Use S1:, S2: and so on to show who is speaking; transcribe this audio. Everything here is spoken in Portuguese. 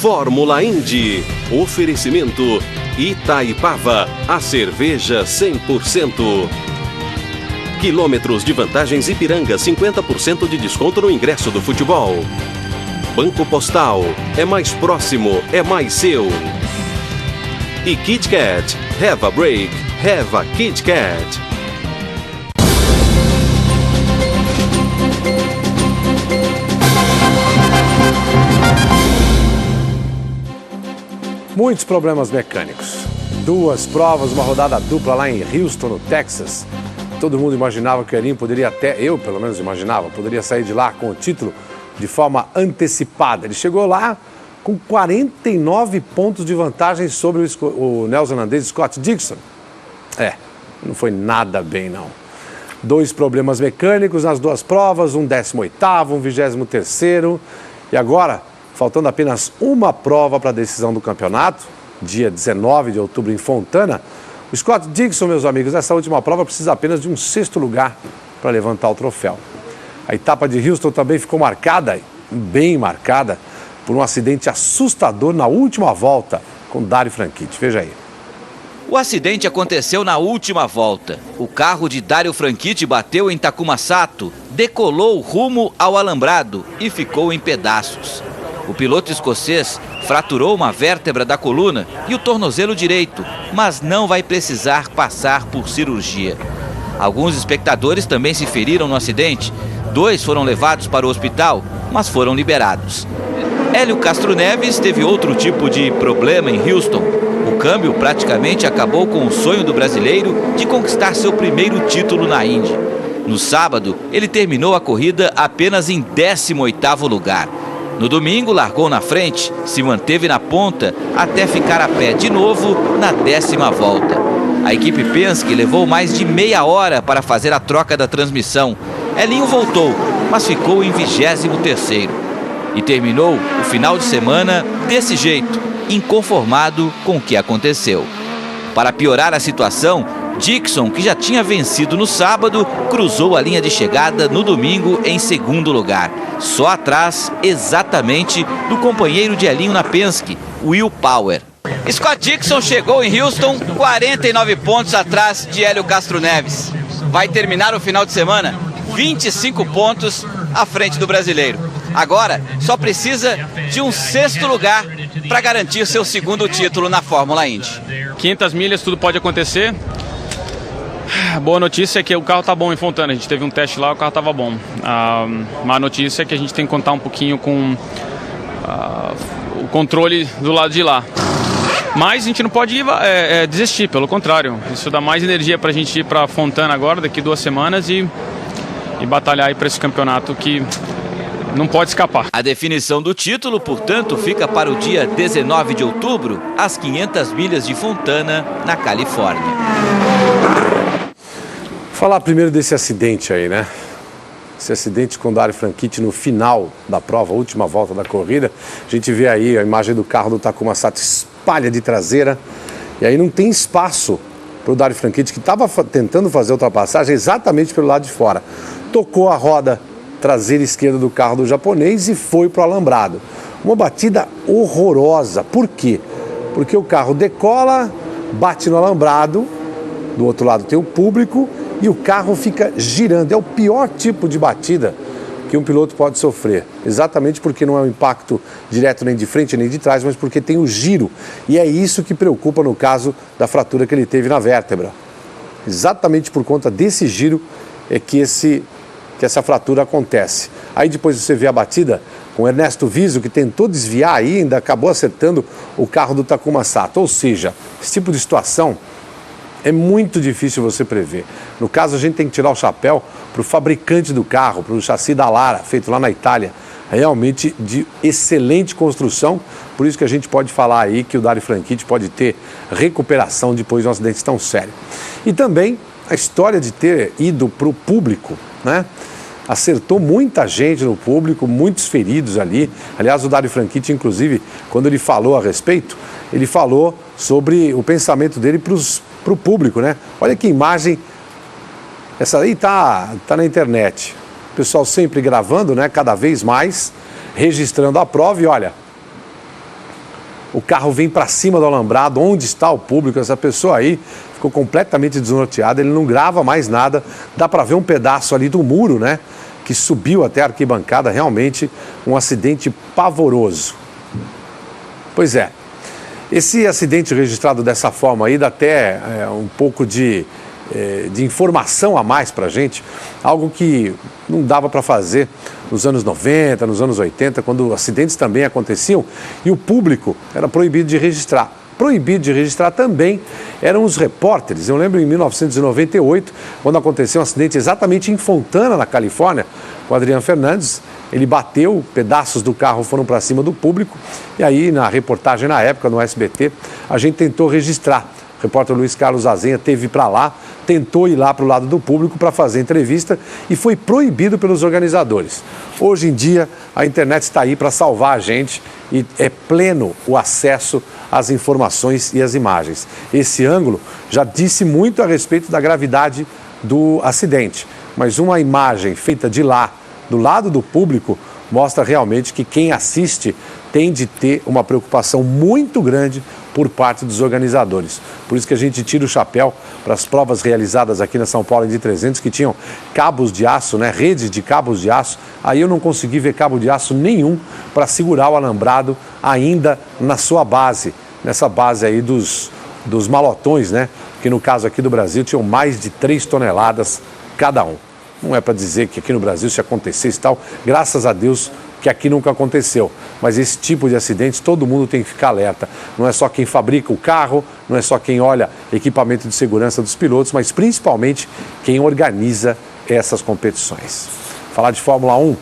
S1: Fórmula Indy. Oferecimento Itaipava, a cerveja 100%. Quilômetros de vantagens Ipiranga, 50% de desconto no ingresso do futebol. Banco Postal, é mais próximo, é mais seu. E Kit Kat, have a break, have a Kit Kat.
S2: Muitos problemas mecânicos. 2 provas, uma rodada dupla lá em Houston, no Texas. Todo mundo imaginava que o Elinho poderia eu pelo menos imaginava, poderia sair de lá com o título de forma antecipada. Ele chegou lá com 49 pontos de vantagem sobre o neozelandês Scott Dixon. Não foi nada bem, não. 2 problemas mecânicos nas 2 provas, um 18º, um 23º. E agora, faltando apenas uma prova para a decisão do campeonato, dia 19 de outubro em Fontana, o Scott Dixon, meus amigos, nessa última prova precisa apenas de um 6º lugar para levantar o troféu. A etapa de Houston também ficou marcada, bem marcada, por um acidente assustador na última volta com Dario Franchitti. Veja aí.
S3: O acidente aconteceu na última volta. O carro de Dario Franchitti bateu em Takuma Sato, decolou rumo ao alambrado e ficou em pedaços. O piloto escocês fraturou uma vértebra da coluna e o tornozelo direito, mas não vai precisar passar por cirurgia. Alguns espectadores também se feriram no acidente. 2 foram levados para o hospital, mas foram liberados. Hélio Castro Neves teve outro tipo de problema em Houston. O câmbio praticamente acabou com o sonho do brasileiro de conquistar seu primeiro título na Indy. No sábado, ele terminou a corrida apenas em 18º lugar. No domingo, largou na frente, se manteve na ponta até ficar a pé de novo na 10ª volta. A equipe Penske levou mais de meia hora para fazer a troca da transmissão. Elinho voltou, mas ficou em 23º. E terminou o final de semana desse jeito, inconformado com o que aconteceu. Para piorar a situação, Dixon, que já tinha vencido no sábado, cruzou a linha de chegada no domingo em 2º lugar, só atrás exatamente do companheiro de Elinho na Penske, Will Power. Scott Dixon chegou em Houston 49 pontos atrás de Hélio Castro Neves. Vai terminar o final de semana 25 pontos à frente do brasileiro. Agora só precisa de um 6º lugar para garantir seu 2º título na Fórmula Indy.
S4: 500 milhas, tudo pode acontecer. A boa notícia é que o carro tá bom em Fontana. A gente teve um teste lá, o carro tava bom. A má notícia é que a gente tem que contar um pouquinho com o controle do lado de lá. Mas a gente não pode desistir, pelo contrário. Isso dá mais energia pra gente ir pra Fontana agora, daqui 2 semanas, e batalhar aí pra esse campeonato que não pode escapar.
S3: A definição do título, portanto, fica para o dia 19 de outubro, às 500 milhas de Fontana, na Califórnia.
S2: Falar primeiro desse acidente aí, né? Esse acidente com o Dario Franchitti no final da prova, última volta da corrida. A gente vê aí a imagem do carro do Takuma Sato, espalha de traseira. E aí não tem espaço para o Dario Franchitti, que estava tentando fazer a ultrapassagem exatamente pelo lado de fora. Tocou a roda traseira esquerda do carro do japonês e foi para o alambrado. Uma batida horrorosa. Por quê? Porque o carro decola, bate no alambrado, do outro lado tem o público e o carro fica girando. É o pior tipo de batida que um piloto pode sofrer. Exatamente porque não é um impacto direto nem de frente nem de trás, mas porque tem o giro. E é isso que preocupa no caso da fratura que ele teve na vértebra. Exatamente por conta desse giro é que essa fratura acontece. Aí depois você vê a batida com o Ernesto Viso, que tentou desviar aí, ainda acabou acertando o carro do Takuma Sato. Ou seja, esse tipo de situação é muito difícil você prever. No caso, a gente tem que tirar o chapéu para o fabricante do carro, para o chassi da Lara, feito lá na Itália. Realmente de excelente construção, por isso que a gente pode falar aí que o Dario Franchitti pode ter recuperação depois de um acidente tão sério. E também a história de ter ido para o público, né? Acertou muita gente no público, muitos feridos ali. Aliás, o Dario Franchitti, inclusive, quando ele falou a respeito, ele falou sobre o pensamento dele para o público, né? Olha que imagem, essa aí tá na internet. O pessoal sempre gravando, né? Cada vez mais, registrando a prova e olha, o carro vem para cima do alambrado, onde está o público, essa pessoa aí ficou completamente desnorteada, ele não grava mais nada, dá para ver um pedaço ali do muro, né, que subiu até a arquibancada, realmente um acidente pavoroso. Pois é, esse acidente registrado dessa forma aí dá até um pouco de informação a mais para a gente, algo que não dava para fazer nos anos 90, nos anos 80, quando acidentes também aconteciam e o público era proibido de registrar. Proibido de registrar também eram os repórteres. Eu lembro em 1998, quando aconteceu um acidente exatamente em Fontana, na Califórnia, com o Adriano Fernandes. Ele bateu, pedaços do carro foram para cima do público e aí na reportagem na época, no SBT, a gente tentou registrar. O repórter Luiz Carlos Azenha teve para lá, tentou ir lá para o lado do público para fazer entrevista e foi proibido pelos organizadores. Hoje em dia, a internet está aí para salvar a gente e é pleno o acesso às informações e às imagens. Esse ângulo já disse muito a respeito da gravidade do acidente, mas uma imagem feita de lá, do lado do público, mostra realmente que quem assiste tem de ter uma preocupação muito grande por parte dos organizadores. Por isso que a gente tira o chapéu para as provas realizadas aqui na São Paulo Indy 300, que tinham cabos de aço, né, redes de cabos de aço. Aí eu não consegui ver cabo de aço nenhum para segurar o alambrado ainda na sua base, nessa base aí dos malotões, né, que no caso aqui do Brasil tinham mais de 3 toneladas cada um. Não é para dizer que aqui no Brasil se acontecesse e tal, graças a Deus que aqui nunca aconteceu. Mas esse tipo de acidentes todo mundo tem que ficar alerta. Não é só quem fabrica o carro, não é só quem olha equipamento de segurança dos pilotos, mas principalmente quem organiza essas competições. Falar de Fórmula 1